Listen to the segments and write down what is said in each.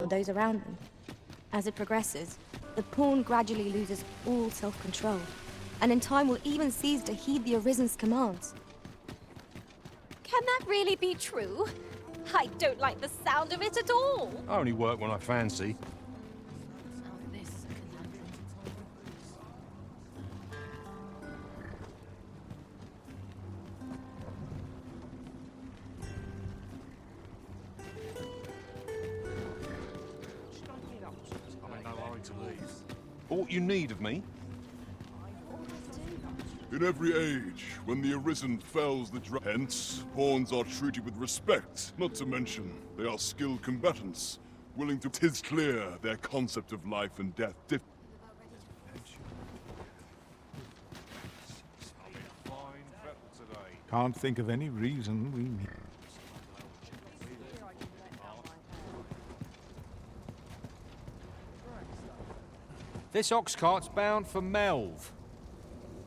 those around them. As it progresses, the pawn gradually loses all self-control, and in time will even cease to heed the Arisen's commands. Can that really be true? I don't like the sound of it at all. I only work when I fancy. Aught you need of me? In every age, when the Arisen fells the hence, pawns are treated with respect, not to mention they are skilled combatants, willing to... 'Tis clear their concept of life and death Can't think of any reason we need. This ox cart's bound for Melv.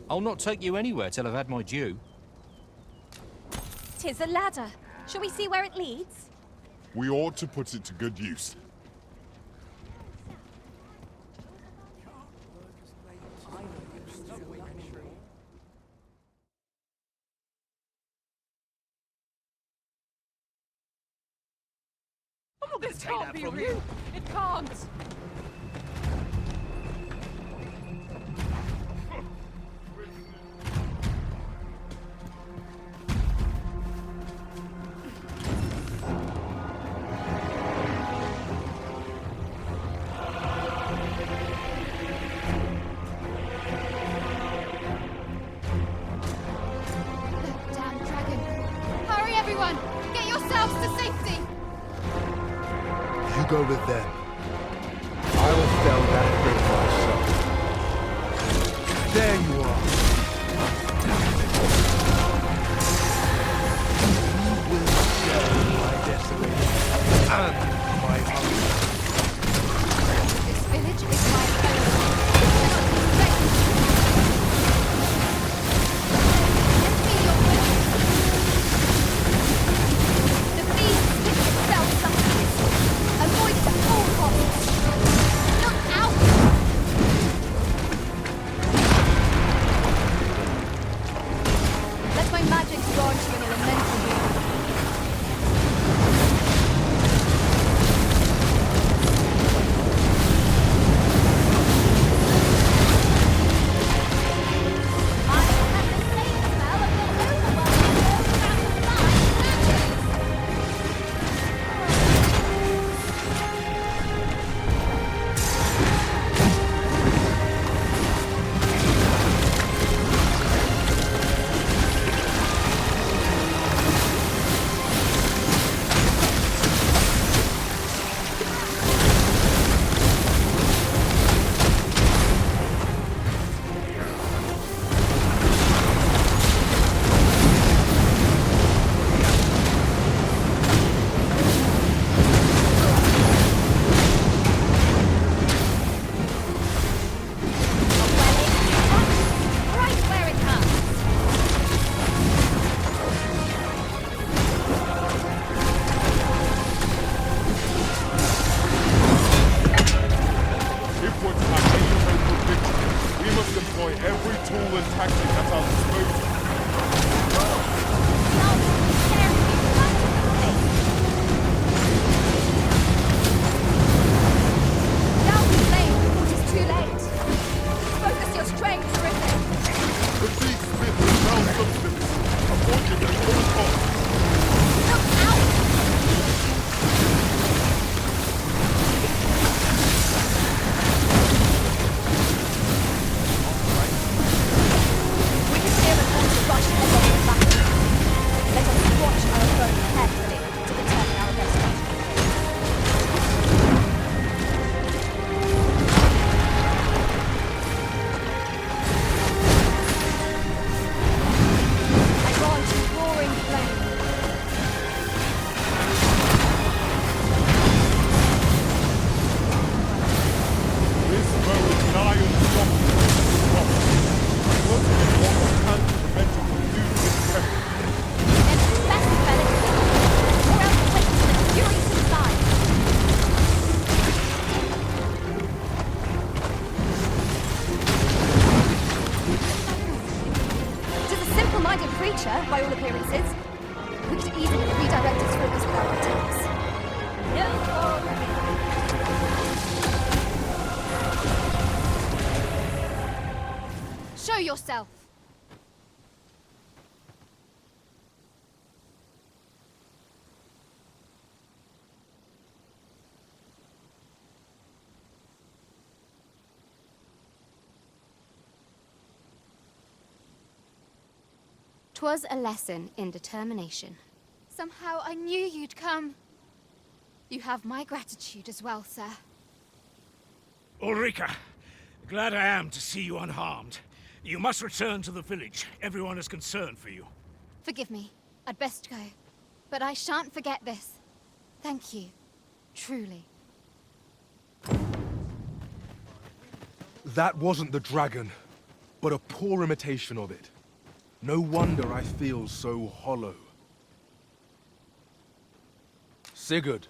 I'll not take you anywhere till I've had my due. 'Tis a ladder. Shall we see where it leads? We ought to put it to good use. Oh, this can't be real! It can't! Go with them. I will fell that bridge myself. There you are. You will share my desolation and my hunger. This village is my home. The beast sticks itself sometimes. Avoid it at all costs! Look out! Let my magic grant you an elemental healing. yourself! 'Twas a lesson in determination. Somehow I knew you'd come. You have my gratitude as well, sir. Ulrika, glad I am to see you unharmed. You must return to the village. Everyone is concerned for you. Forgive me. I'd best go. But I shan't forget this. Thank you. Truly. That wasn't the dragon, but a poor imitation of it. No wonder I feel so hollow. Sigurd,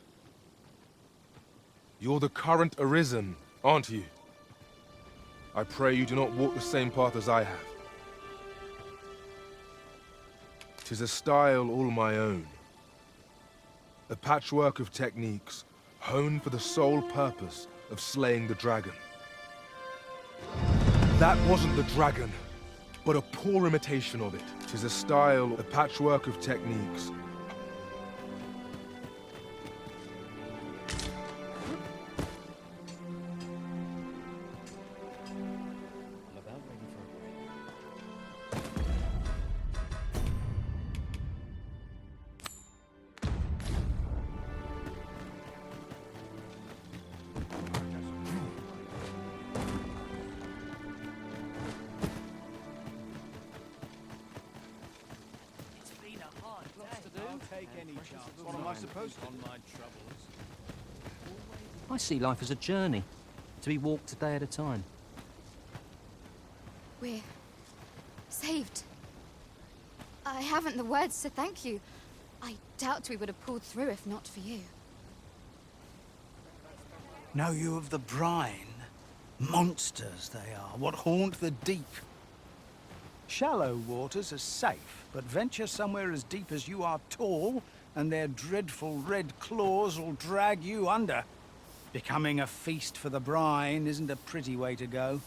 you're the current Arisen, aren't you? I pray you do not walk the same path as I have. 'Tis a style all my own. A patchwork of techniques, honed for the sole purpose of slaying the dragon. That wasn't the dragon, but a poor imitation of it. 'Tis a style, a patchwork of techniques. I see life as a journey, to be walked a day at a time. We're saved. I haven't the words to thank you. I doubt we would have pulled through if not for you. Know you of the brine? Monsters they are, what haunt the deep. Shallow waters are safe, but venture somewhere as deep as you are tall, and their dreadful red claws will drag you under. Becoming a feast for the brine isn't a pretty way to go.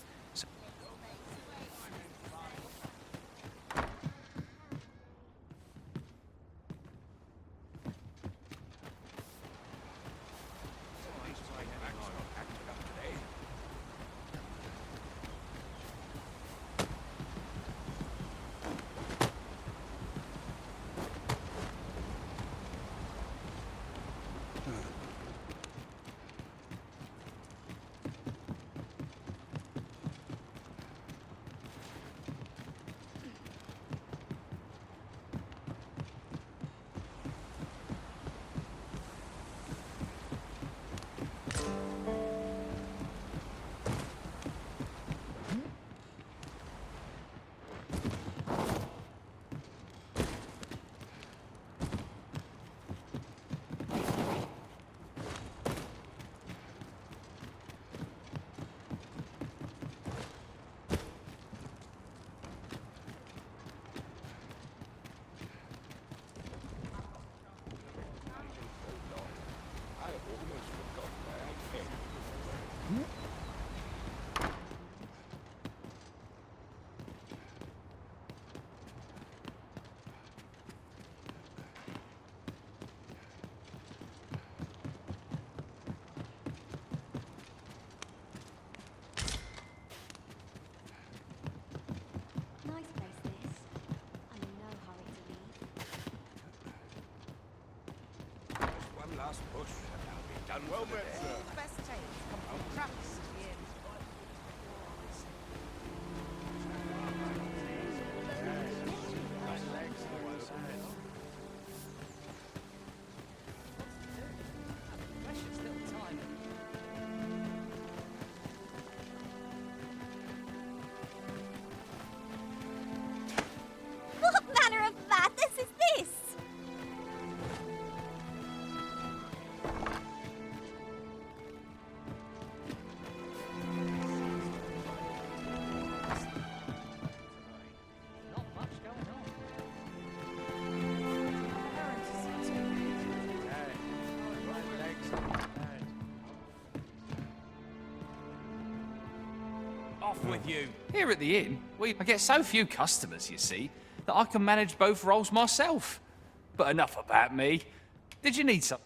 Nice place this. I'm in no hurry to leave. One last push, and I'll be done well for the day. All the best tales come from traps at the end. Precious little time. What manner of madness is this? Not much going on. off with you. Here at the inn, I get so few customers, you see, that I can manage both roles myself. But enough about me. Did you need some?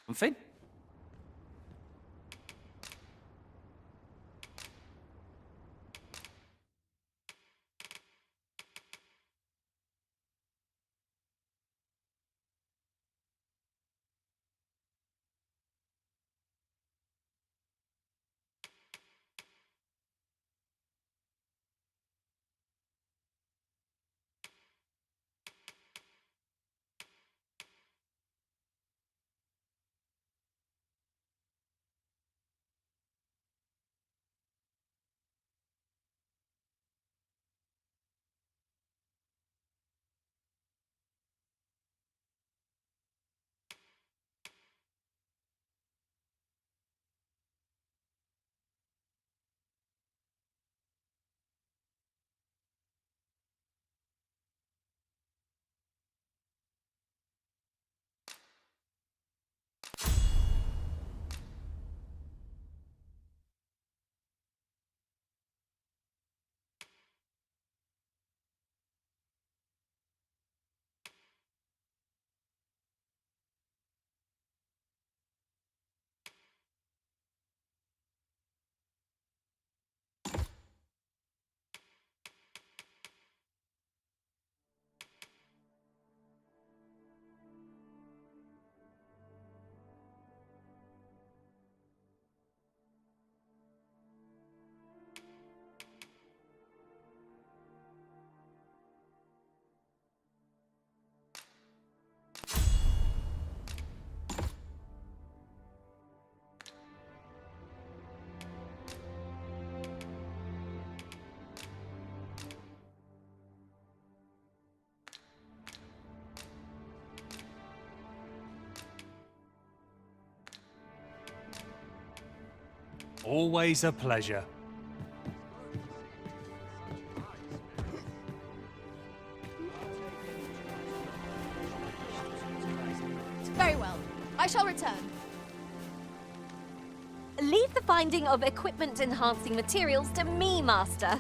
Something? Always a pleasure. Very well. I shall return. Leave the finding of equipment-enhancing materials to me, Master.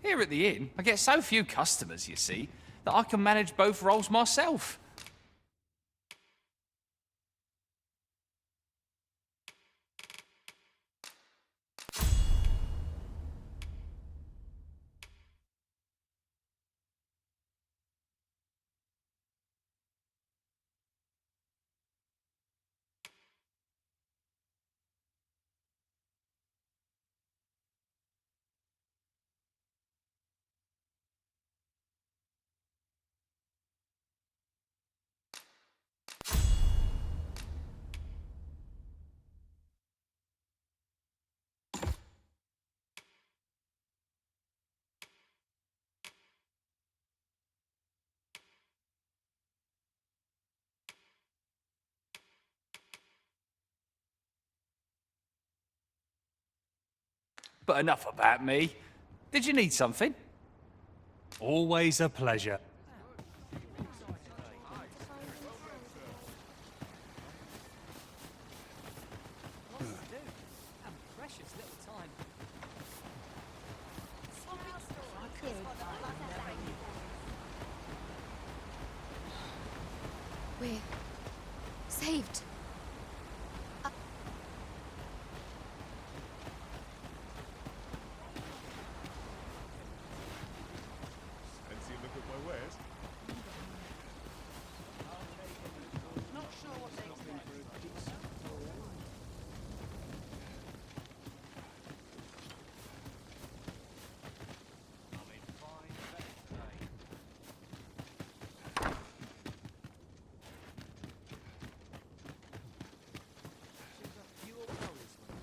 Here at the inn, I get so few customers, you see, that I can manage both roles myself. But enough about me. Did you need something? Always a pleasure. Saved. Fancy a look at my wares? Not sure what they expect. I'm in fine better today. Seems like few old worries when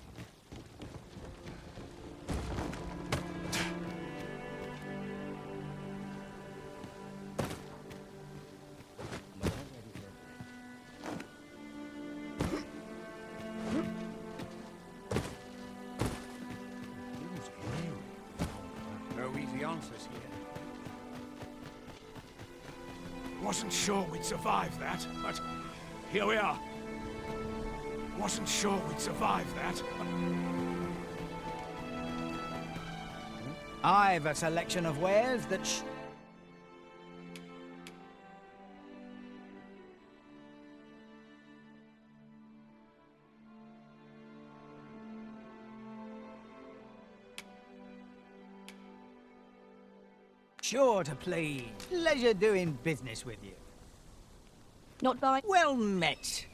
No easy answers here. Wasn't sure we'd survive that, but here we are. Wasn't sure we'd survive that, but I've a selection of wares that sure to please. Pleasure doing business with you. Not by... Well met.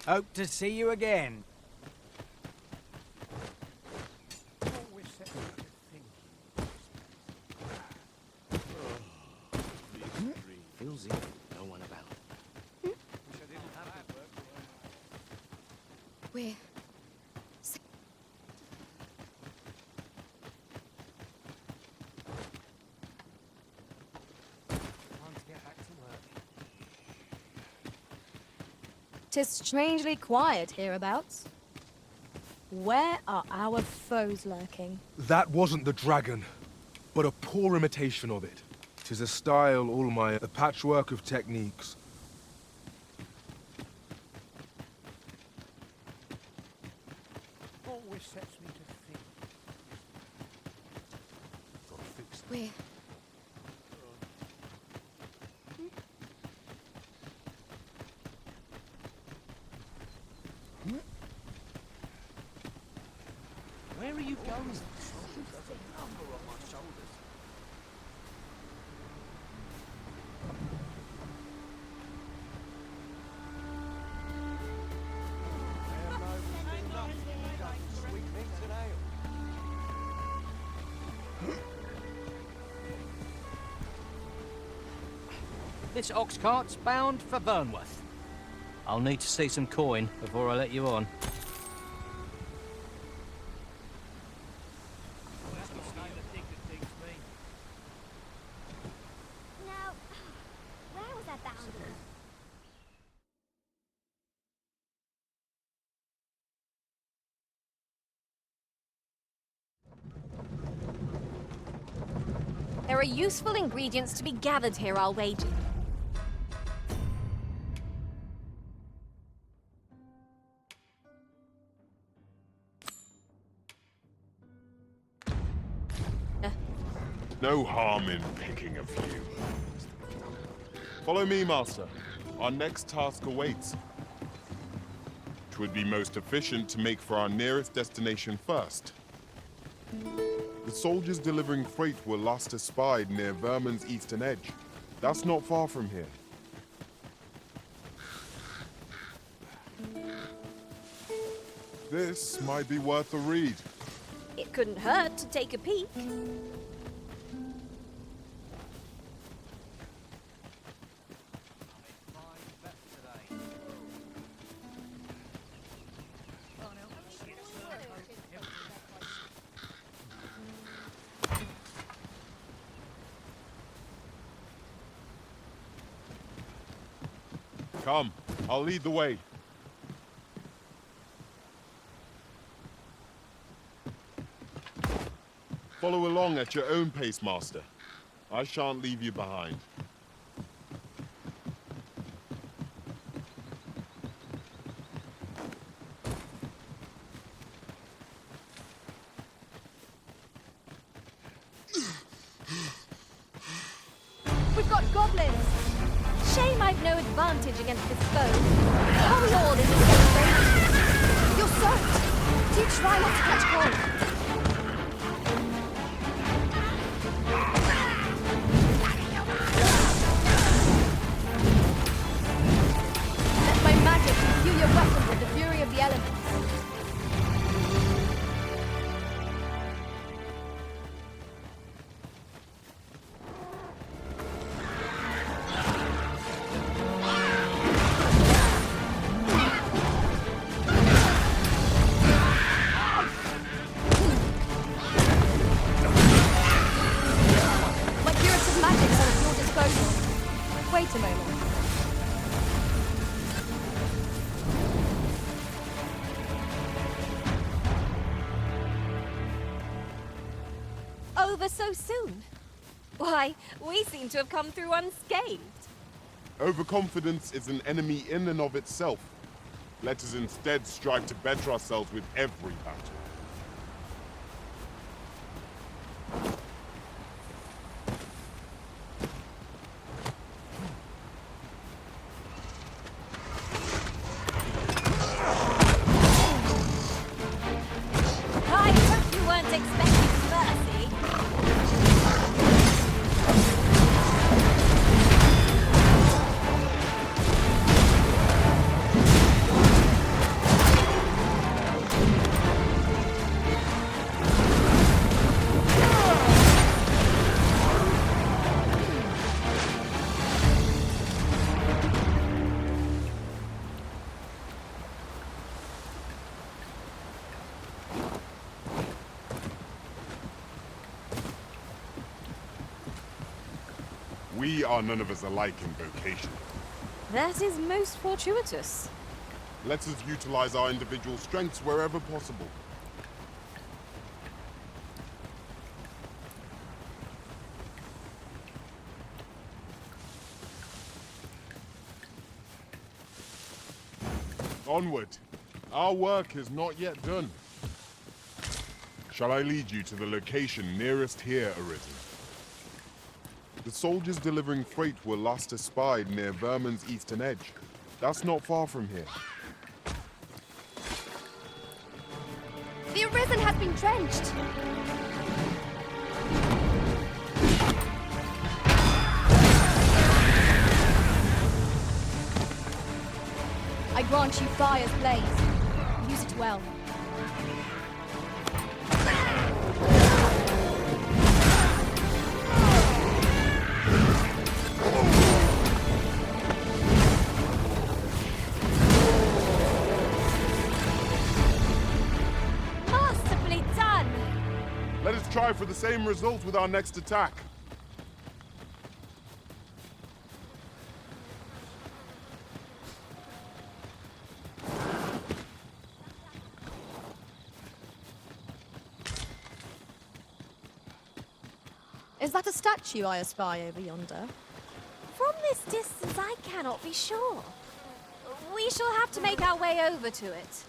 Hope to see you again. always set me to thinking. feels it. No one about. We're... Time to get back to work. 'Tis strangely quiet hereabouts. Where are our foes lurking? That wasn't the dragon, but a poor imitation of it. 'Tis a style all my... a patchwork of techniques. Always sets me to think. Gotta fix that. We're... Where are you going? This ox cart's bound for Burnworth. I'll need to see some coin before I let you on. Now, where was that bound? There are useful ingredients to be gathered here, I'll wager. No harm in picking a few. Follow me, Master. Our next task awaits. 'Twould be most efficient to make for our nearest destination first. The soldiers delivering freight were last espied near Vermin's eastern edge. That's not far from here. This might be worth a read. It couldn't hurt to take a peek. Come, I'll lead the way. Follow along at your own pace, Master. I shan't leave you behind. We've got goblins! Shame I've no advantage against this foe. Are we all in the same boat? You're soaked. Do try not to catch cold. Let my magic imbue your weapon with the fury of the elements. Wait a moment. Over so soon? Why, we seem to have come through unscathed. Overconfidence is an enemy in and of itself. Let us instead strive to better ourselves with every battle. I hope you weren't expecting mercy. We are none of us alike in vocation. That is most fortuitous. Let us utilize our individual strengths wherever possible. Onward. Our work is not yet done. Shall I lead you to the location nearest here, Arisen? The soldiers delivering freight were last espied near Vermin's eastern edge. That's not far from here. The Arisen has been drenched. I grant you fire's blaze. Use it well. Masterfully done! Let us try for the same result with our next attack. Is that a statue I espy over yonder? From this distance, I cannot be sure. We shall have to make our way over to it.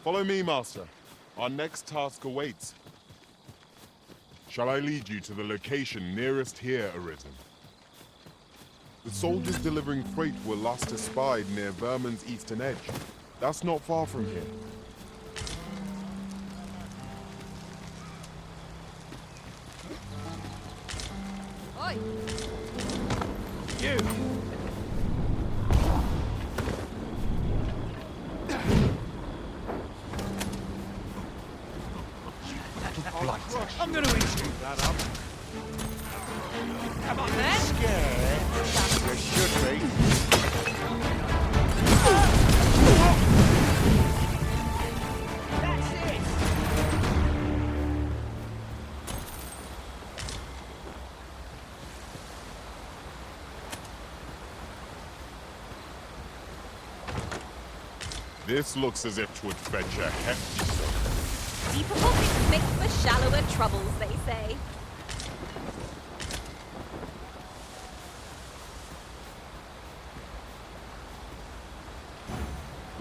Follow me, Master. Our next task awaits. Shall I lead you to the location nearest here, Arisen? The soldiers delivering freight were last espied near Vermin's eastern edge. That's not far from here. Oi! You! I'm gonna eat you that up. Come on then! Scared? You should be. That's it! This looks as if 'twould fetch a hefty sum. Deeper pockets make for shallower troubles, they say.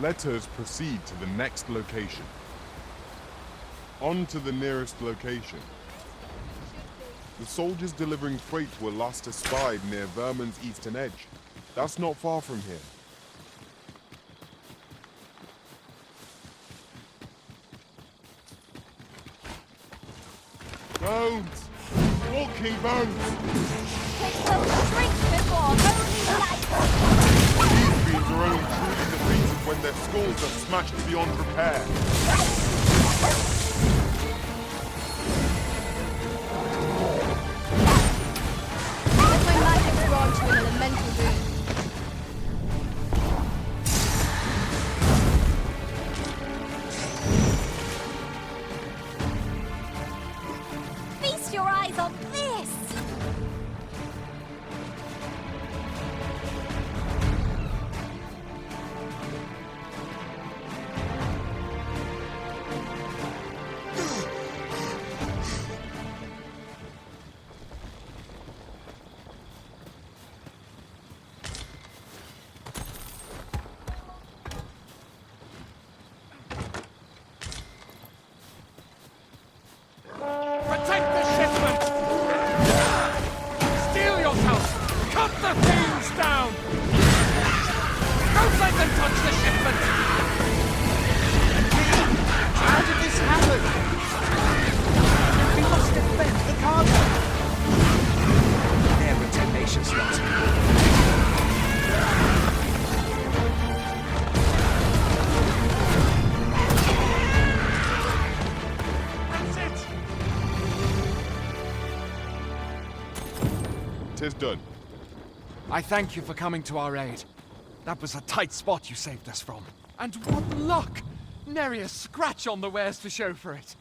Let us proceed to the next location. On to the nearest location. The soldiers delivering freight were last espied near Vermin's eastern edge. That's not far from here. Bones! Walking bones! Take those drinks before holy light! These beings are only truly defeated when their skulls are smashed beyond repair. Let my magic grant you an elemental boon. Feast your eyes on this! Protect the shipment! Steel yourself! Cut the things down! Don't let them touch the shipment! How did this happen? We must defend the cargo. They're a tenacious lot. That's it! 'Tis done. I thank you for coming to our aid. That was a tight spot you saved us from. And what luck! Nary a scratch on the wares to show for it.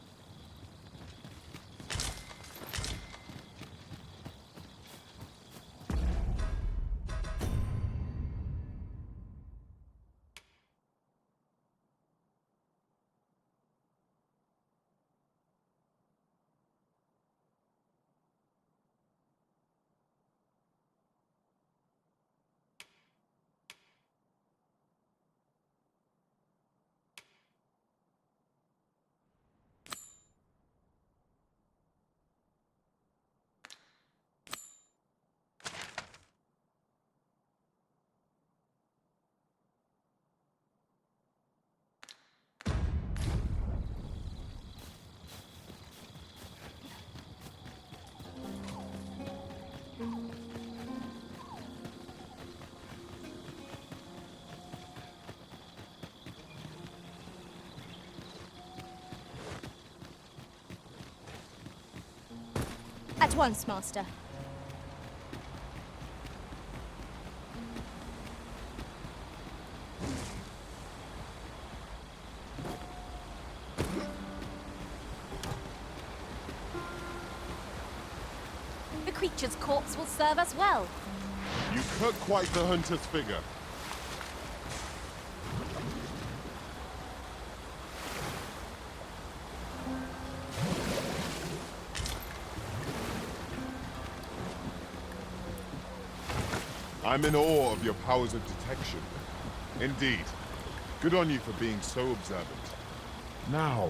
At once, Master. The creature's corpse will serve us well. You cut quite the hunter's figure. I'm in awe of your powers of detection. Indeed. Good on you for being so observant. Now,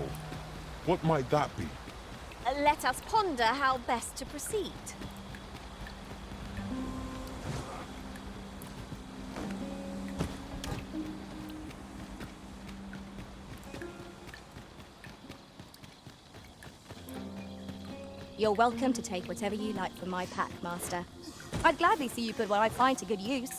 what might that be? Let us ponder how best to proceed. You're welcome to take whatever you like from my pack, Master. I'd gladly see you put what I find to good use.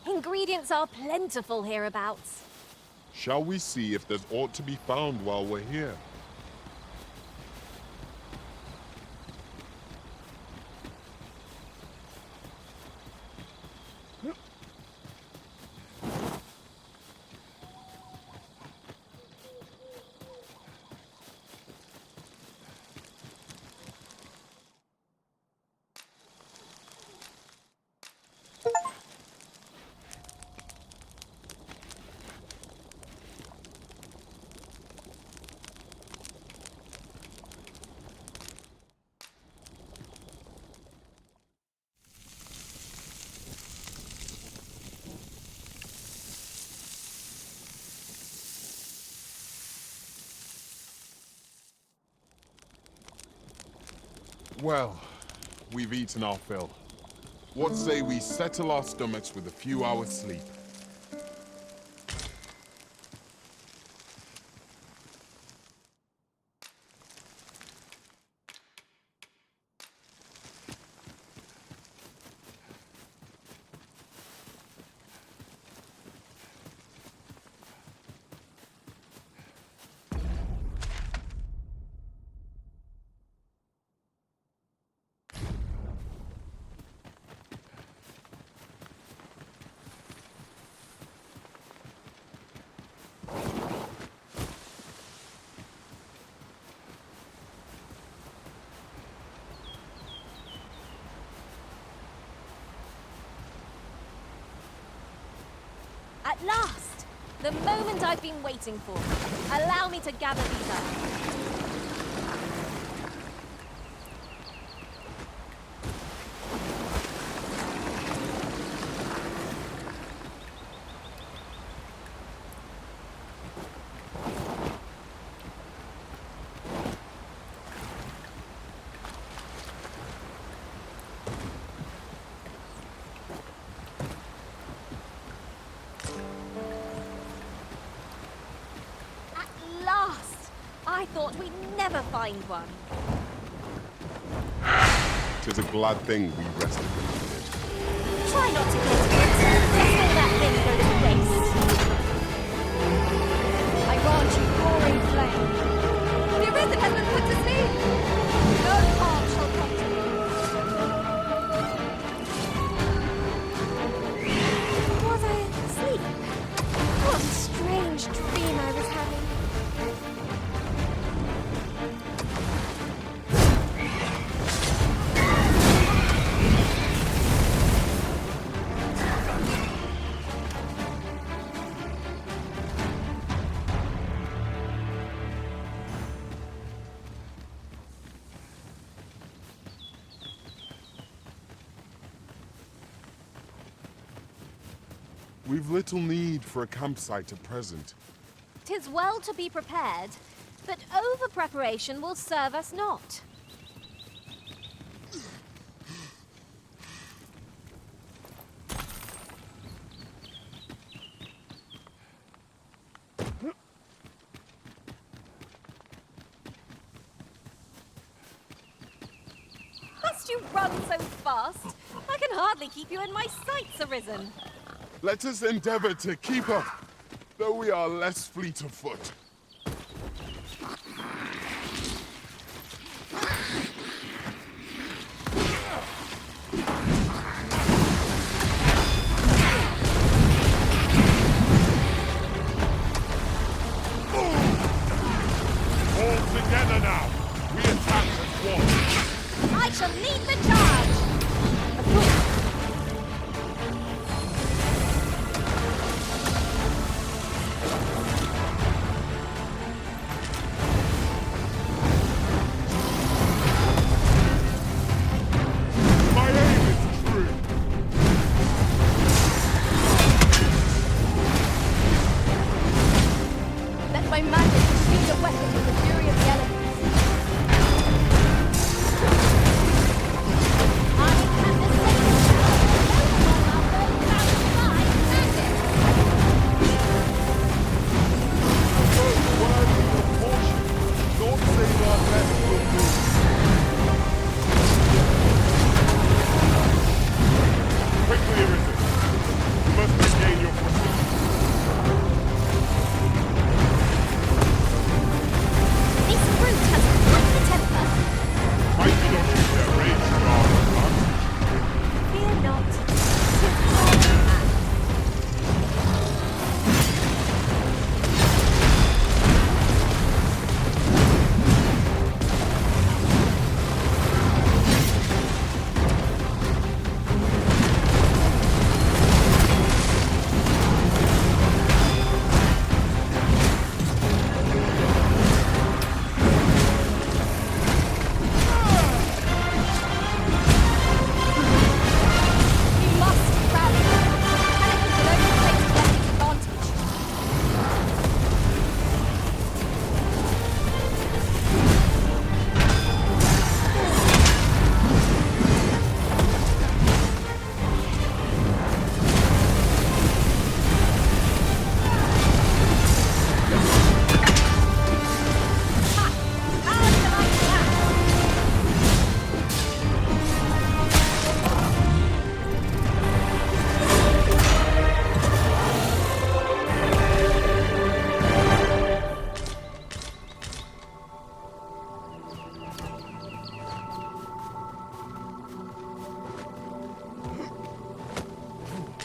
Ingredients are plentiful hereabouts. Shall we see if there's aught to be found while we're here? Well, we've eaten our fill. What say we settle our stomachs with a few hours sleep? At last! The moment I've been waiting for. Allow me to gather these up. I thought we'd never find one. 'Tis a glad thing we rested when we did. Try not to get it, lest all that thing go to waste. I grant you roaring flame. The Arisen has been put to sleep. No harm shall come to me. Was I asleep? What a strange dream I was having. We've little need for a campsite at present. 'Tis well to be prepared, but over-preparation will serve us not. Must you run so fast? I can hardly keep you in my sights, Arisen. Let us endeavor to keep up, though we are less fleet of foot. All together now! We attack at once! I shall lead the charge!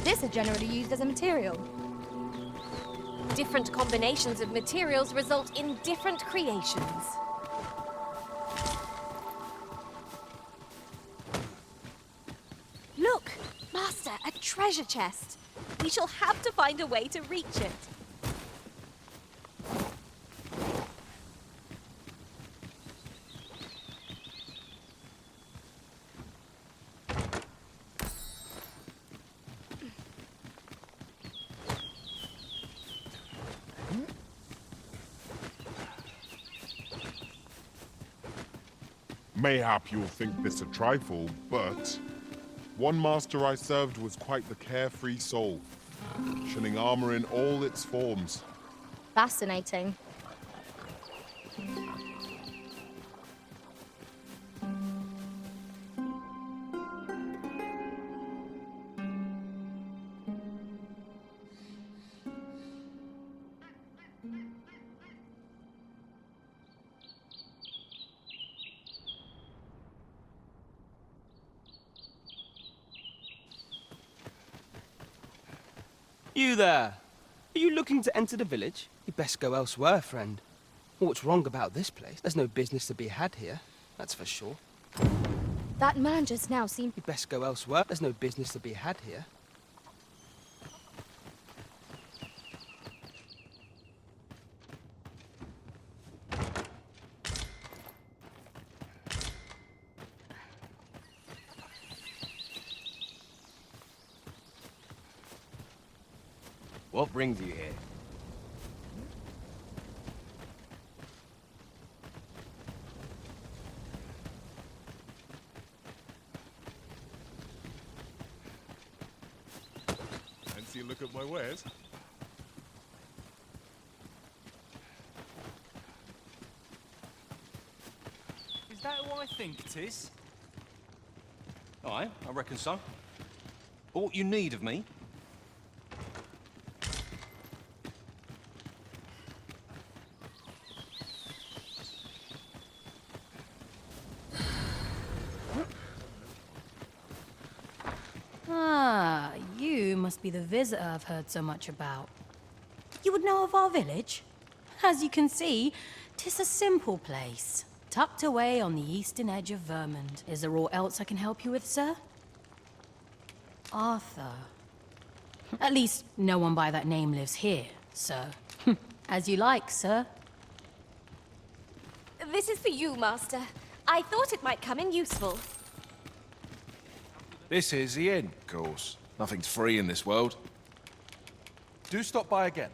This is generally used as a material. Different combinations of materials result in different creations. Look, Master, a treasure chest. We shall have to find a way to reach it. Mayhap you'll think this a trifle, but one master I served was quite the carefree soul, shunning armor in all its forms. Fascinating. You there! Are you looking to enter the village? You'd best go elsewhere, friend. What's wrong about this place? There's no business to be had here, that's for sure. That man just now seemed... You'd best go elsewhere. There's no business to be had here. What brings you here? Fancy a look at my wares? Is that who I think it is? Aye, I reckon so. Aught you need of me? Ah, you must be the visitor I've heard so much about. You would know of our village? As you can see, 'tis a simple place, tucked away on the eastern edge of Vermund. Is there aught else I can help you with, sir? Arthur. At least, no one by that name lives here, sir. As you like, sir. This is for you, Master. I thought it might come in useful. This is the inn, of course. Nothing's free in this world. Do stop by again.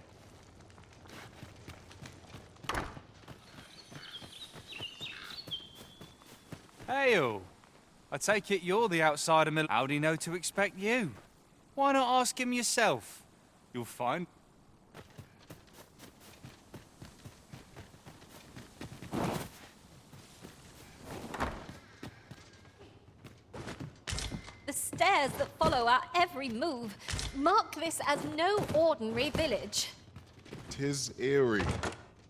Hail! I take it you're the outsider mill. How'd he know to expect you? Why not ask him yourself? You'll find... The stairs that follow our every move mark this as no ordinary village. 'Tis eerie,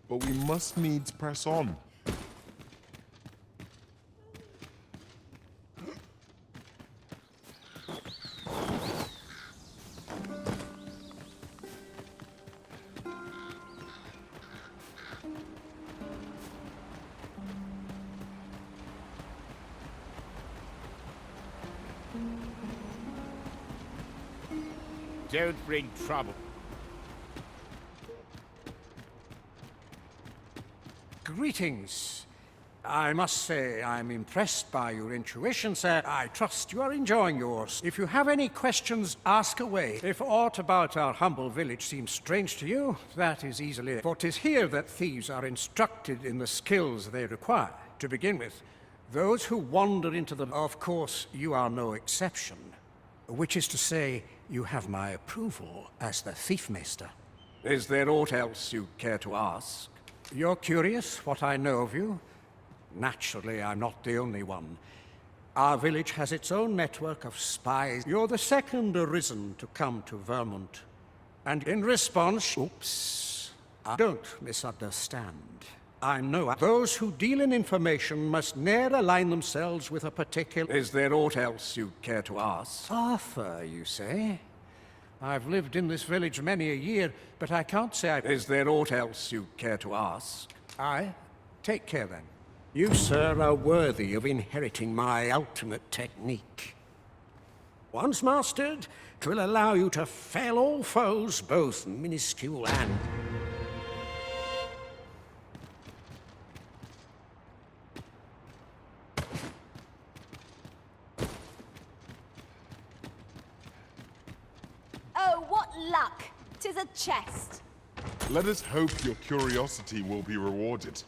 but we must needs press on. Don't bring trouble. Greetings. I must say I'm impressed by your intuition, sir. I trust you are enjoying yours. If you have any questions, ask away. If aught about our humble village seems strange to you, that is easily... For 'tis here that thieves are instructed in the skills they require. To begin with, those who wander into them, of course, you are no exception. Which is to say, you have my approval as the Thiefmaster. Is there aught else you care to ask? You're curious what I know of you? Naturally, I'm not the only one. Our village has its own network of spies. You're the second Arisen to come to Vermund. And in response... Oops. Don't misunderstand. I know those who deal in information must ne'er align themselves with a particular... Is there aught else you care to ask? Arthur, you say? I've lived in this village many a year, but I can't say I... Is there aught else you care to ask? Aye. Take care, then. You, sir, are worthy of inheriting my ultimate technique. Once mastered, 'twill allow you to fell all foes, both minuscule and... Oh, what luck! 'Tis a chest. Let us hope your curiosity will be rewarded.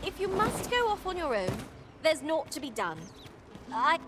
If you must go off on your own, there's naught to be done. I...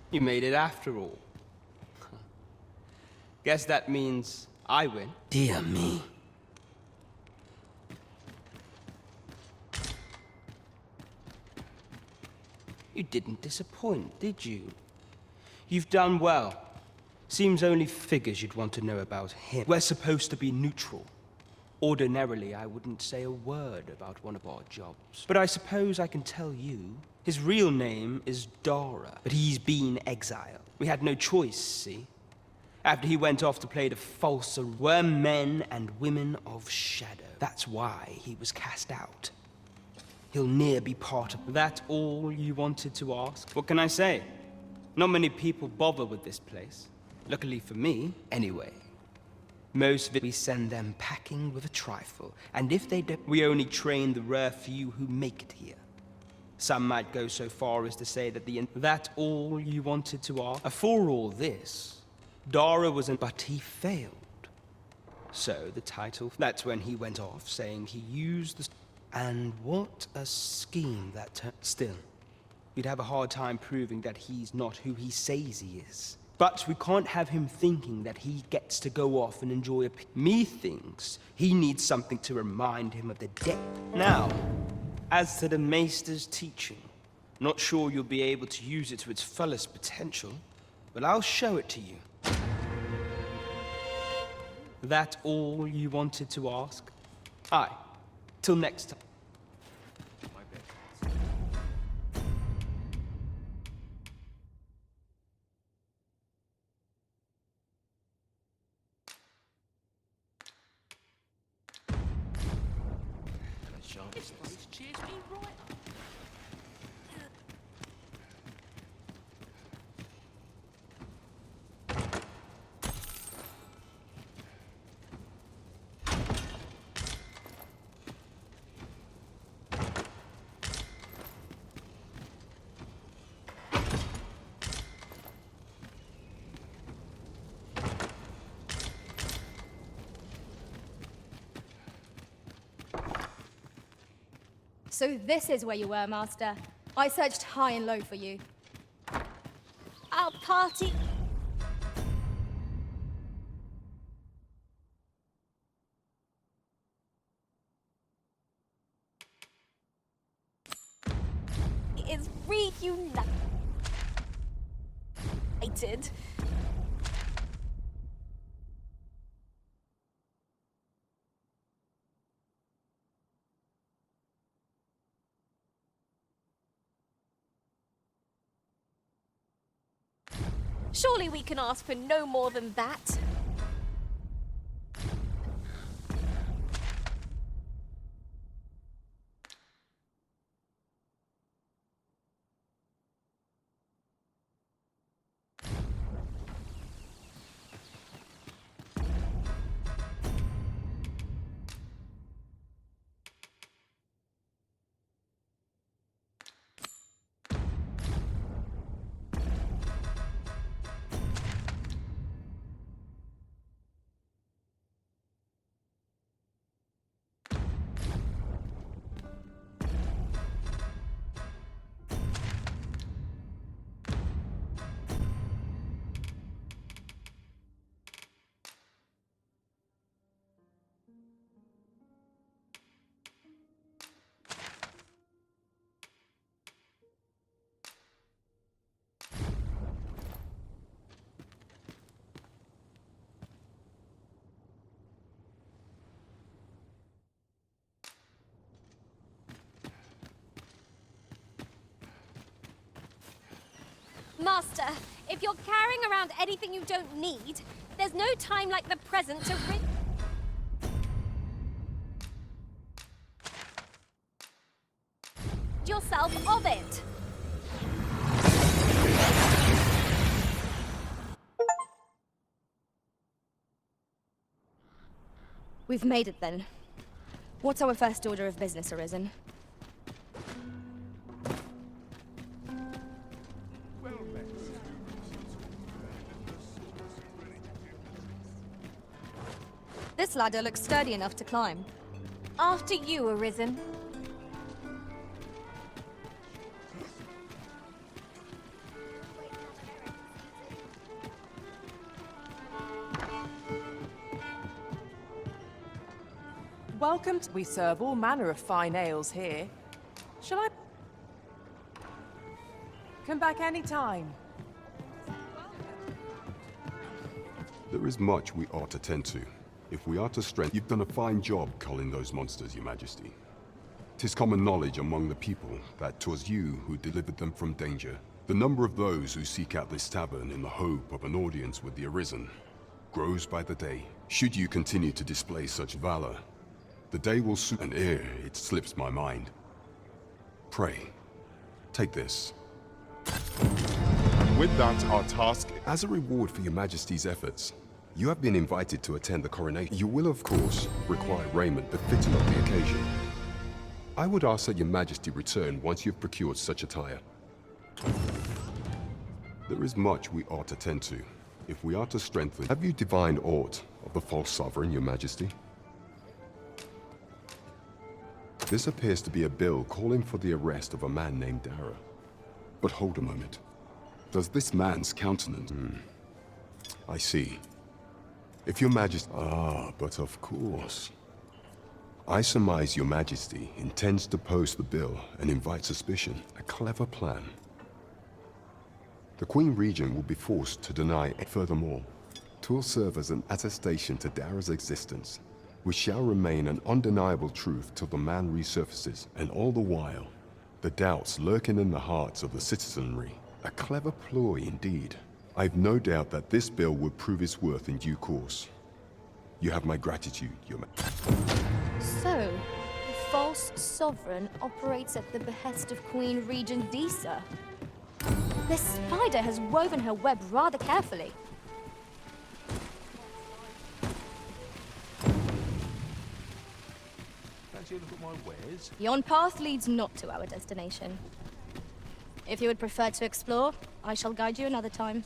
You made it after all. Guess that means I win. Dear me. You didn't disappoint, did you? You've done well. Seems only figures you'd want to know about him. We're supposed to be neutral. Ordinarily, I wouldn't say a word about one of our jobs. But I suppose I can tell you. His real name is Dara, but he's been exiled. We had no choice, see? After he went off to play the false, we're men and women of shadow. That's why he was cast out. He'll ne'er be part of... That all you wanted to ask? What can I say? Not many people bother with this place. Luckily for me, anyway. Most of it we send them packing with a trifle, and if they do, we only train the rare few who make it here. Some might go so far as to say that that all you wanted to ask? For all this, Dara was but he failed. So the title, that's when he went off, saying he used the... And what a scheme that turned... Still, you'd have a hard time proving that he's not who he says he is. But we can't have him thinking that he gets to go off and enjoy a... Methinks he needs something to remind him of the debt. Now, as to the Maester's teaching, not sure you'll be able to use it to its fullest potential, but I'll show it to you. That all you wanted to ask? Aye. Till next time. So this is where you were, Master. I searched high and low for you. Our party... is reunited. Surely we can ask for no more than that. Master, if you're carrying around anything you don't need, there's no time like the present to rid yourself of it. We've made it then. What's our first order of business, Arisen? This ladder looks sturdy enough to climb. After you, Arisen. Welcome to... We serve all manner of fine ales here. Shall I... Come back any time. There is much we ought to tend to. If we are to strengthen... You've done a fine job culling those monsters, Your Majesty. 'Tis common knowledge among the people that 'twas you who delivered them from danger. The number of those who seek out this tavern in the hope of an audience with the Arisen grows by the day. Should you continue to display such valor, the day will soon... And ere it slips my mind. Pray, take this. With that, our task... As a reward for Your Majesty's efforts, you have been invited to attend the coronation. You will, of course, require raiment befitting of the occasion. I would ask that Your Majesty return once you've procured such attire. There is much we ought to tend to, if we are to strengthen... Have you divined aught of the false sovereign, Your Majesty? This appears to be a bill calling for the arrest of a man named Dara. But hold a moment. Does this man's countenance... I see. If Your Majesty... Ah, but of course. I surmise Your Majesty intends to post the bill and invite suspicion. A clever plan. The Queen Regent will be forced to deny it. Furthermore, 'twill serve as an attestation to Dara's existence, which shall remain an undeniable truth till the man resurfaces, and all the while, the doubts lurking in the hearts of the citizenry. A clever ploy indeed. I've no doubt that this bill will prove its worth in due course. You have my gratitude, Your Majesty. So, false sovereign operates at the behest of Queen Regent Disa. This spider has woven her web rather carefully. Fancy a look at my wares? Yon path leads not to our destination. If you would prefer to explore, I shall guide you another time.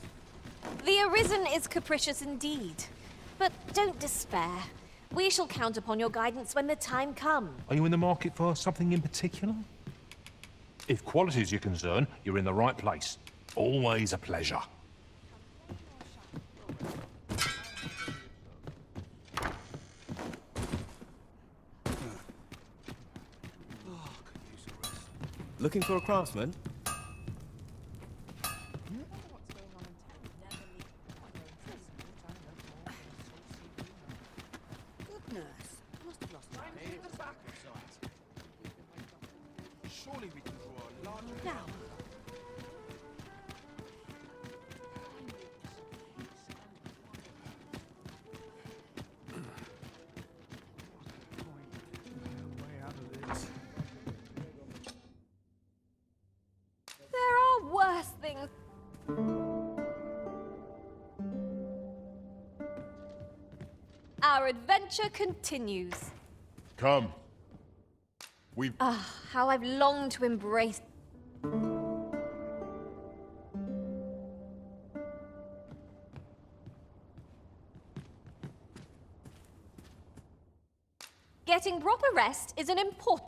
The Arisen is capricious indeed, but don't despair. We shall count upon your guidance when the time comes. Are you in the market for something in particular? If quality's your concern, you're in the right place. Always a pleasure. Looking for a craftsman? Surely we can draw a larger... Now. There are worse things. Our adventure continues. Come. We've... Ah, how I've longed to embrace... Getting proper rest is an important...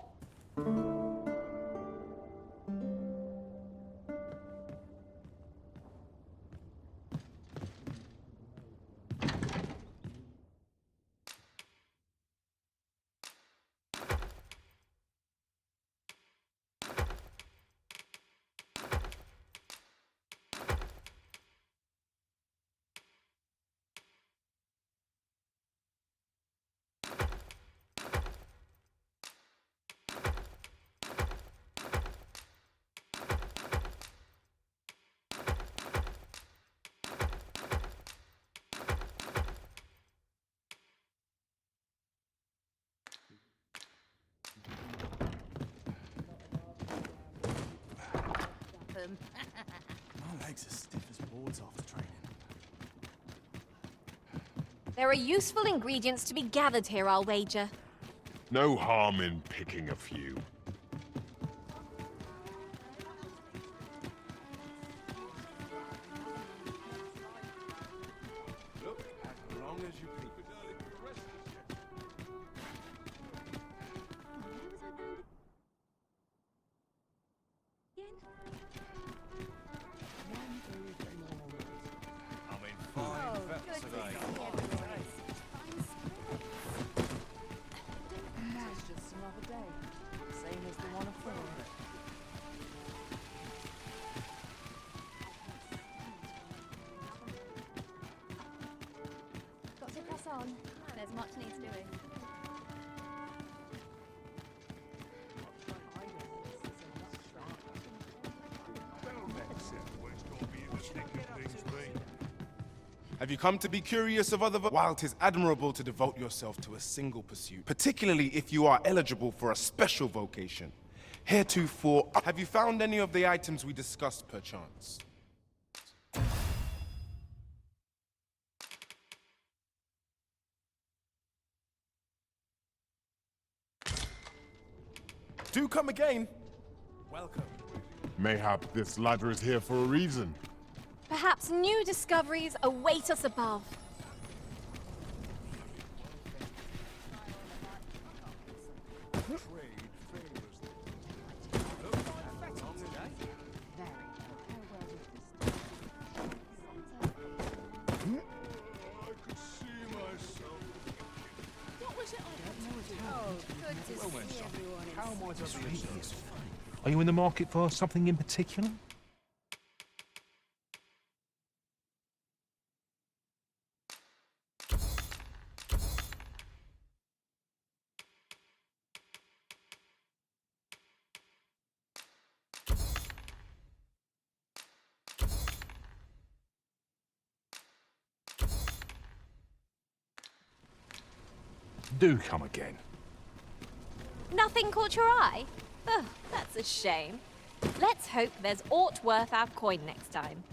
My legs are stiff as boards after training. There are useful ingredients to be gathered here, I'll wager. No harm in picking a few. Look, as long as you keep it early. I'm in fine vets today. It's just another day, same as the one before. Got to press on. There's much needs doing. Have you come to be curious of other... While 'tis admirable to devote yourself to a single pursuit, particularly if you are eligible for a special vocation. Heretofore, have you found any of the items we discussed, perchance? Do come again. Welcome. Mayhap this ladder is here for a reason. Perhaps new discoveries await us above. Are you in the market for something in particular? Do come again. Nothing caught your eye? Oh, that's a shame. Let's hope there's aught worth our coin next time.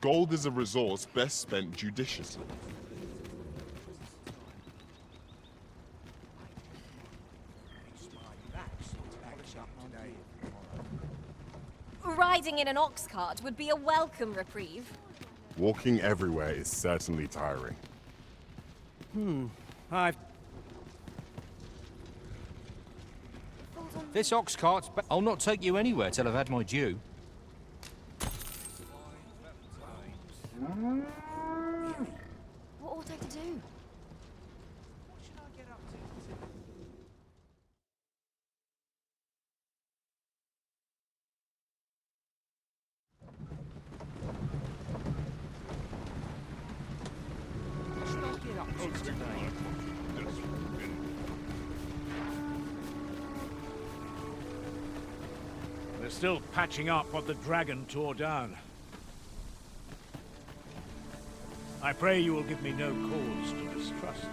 Gold is a resource best spent judiciously. Riding in an ox cart would be a welcome reprieve. Walking everywhere is certainly tiring. This ox cart's... I'll not take you anywhere till I've had my due. What ought I to do? We're still patching up what the dragon tore down. I pray you will give me no cause to distrust.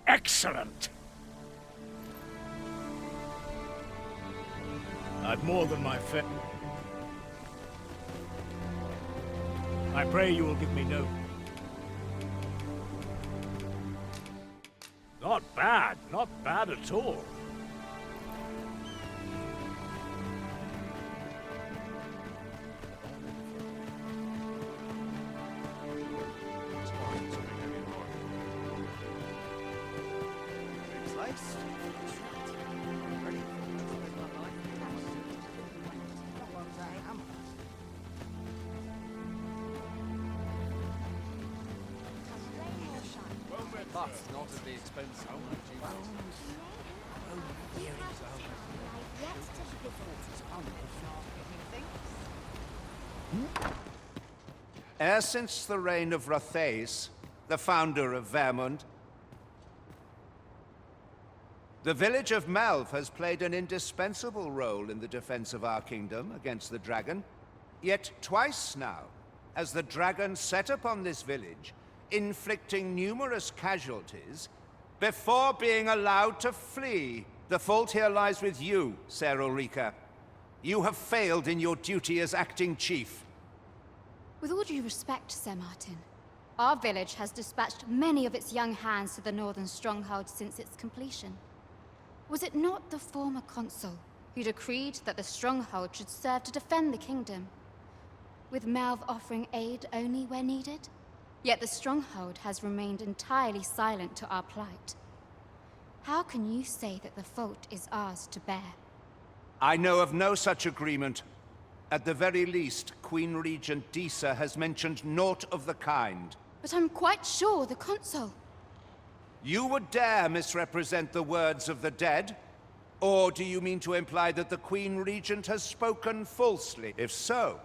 Excellent! I've more than my fair... I pray you will give me no... Not bad at all. But not at the expense of E'er since the reign of Rothaeus, the founder of Vermund, the village of Malv has played an indispensable role in the defense of our kingdom against the dragon. Yet twice now has the dragon set upon this village, inflicting numerous casualties before being allowed to flee. The fault here lies with you, Ser Ulrika. You have failed in your duty as acting chief. With all due respect, Sir Martin, our village has dispatched many of its young hands to the northern stronghold since its completion. Was it not the former consul who decreed that the stronghold should serve to defend the kingdom, with Malv offering aid only where needed? Yet the stronghold has remained entirely silent to our plight. How can you say that the fault is ours to bear? I know of no such agreement. At the very least, Queen Regent Disa has mentioned naught of the kind. But I'm quite sure the consul... You would dare misrepresent the words of the dead? Or do you mean to imply that the Queen Regent has spoken falsely? If so,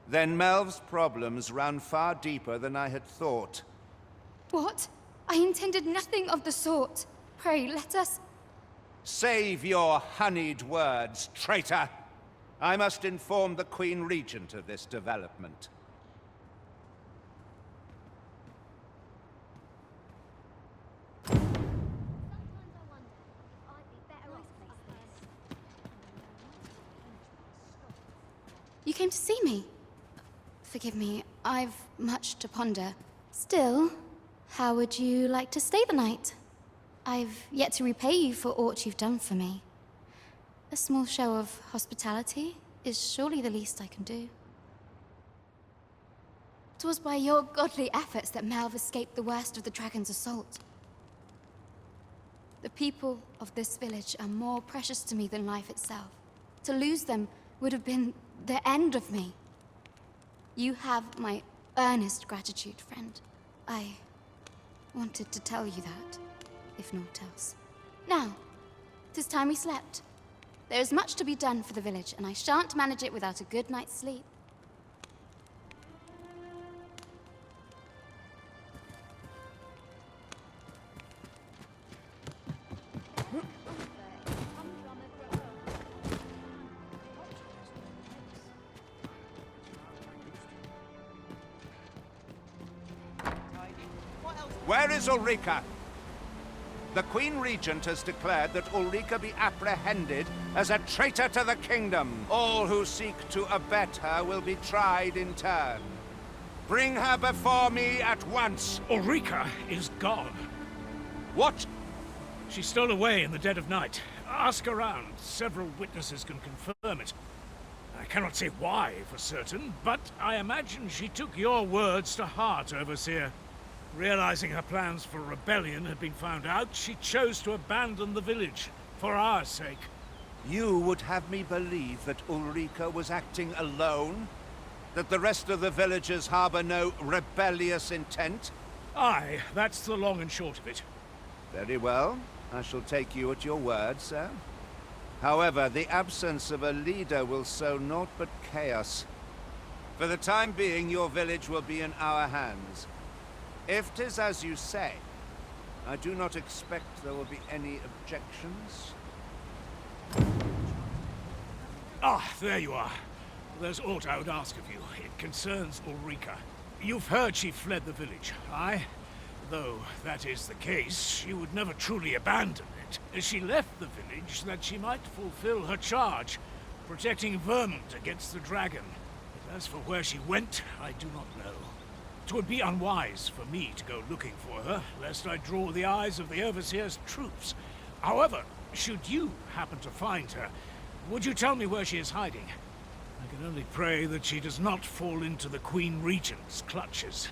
then Melv's problems run far deeper than I had thought. What? I intended nothing of the sort. Pray, let us... Save your honeyed words, traitor! I must inform the Queen Regent of this development. You came to see me? Forgive me, I've much to ponder. Still, how would you like to stay the night? I've yet to repay you for aught you've done for me. A small show of hospitality is surely the least I can do. 'Twas by your godly efforts that Malv escaped the worst of the dragon's assault. The people of this village are more precious to me than life itself. To lose them would have been the end of me. You have my earnest gratitude, friend. I wanted to tell you that, if naught else. Now, 'tis time we slept. There is much to be done for the village, and I shan't manage it without a good night's sleep. Where is Ulrika? The Queen Regent has declared that Ulrika be apprehended as a traitor to the kingdom. All who seek to abet her will be tried in turn. Bring her before me at once. Ulrika is gone. What? She stole away in the dead of night. Ask around. Several witnesses can confirm it. I cannot say why for certain, but I imagine she took your words to heart, Overseer. Realizing her plans for rebellion had been found out, she chose to abandon the village, for our sake. You would have me believe that Ulrika was acting alone? That the rest of the villagers harbor no rebellious intent? Aye, that's the long and short of it. Very well. I shall take you at your word, sir. However, the absence of a leader will sow naught but chaos. For the time being, your village will be in our hands. If 'tis as you say, I do not expect there will be any objections. Ah, there you are. There's aught I would ask of you. It concerns Ulrika. You've heard she fled the village, aye? Though that is the case, she would never truly abandon it. She left the village that she might fulfill her charge, protecting Vermont against the dragon. But as for where she went, I do not know. 'Twould be unwise for me to go looking for her, lest I draw the eyes of the Overseer's troops. However, should you happen to find her, would you tell me where she is hiding? I can only pray that she does not fall into the Queen Regent's clutches.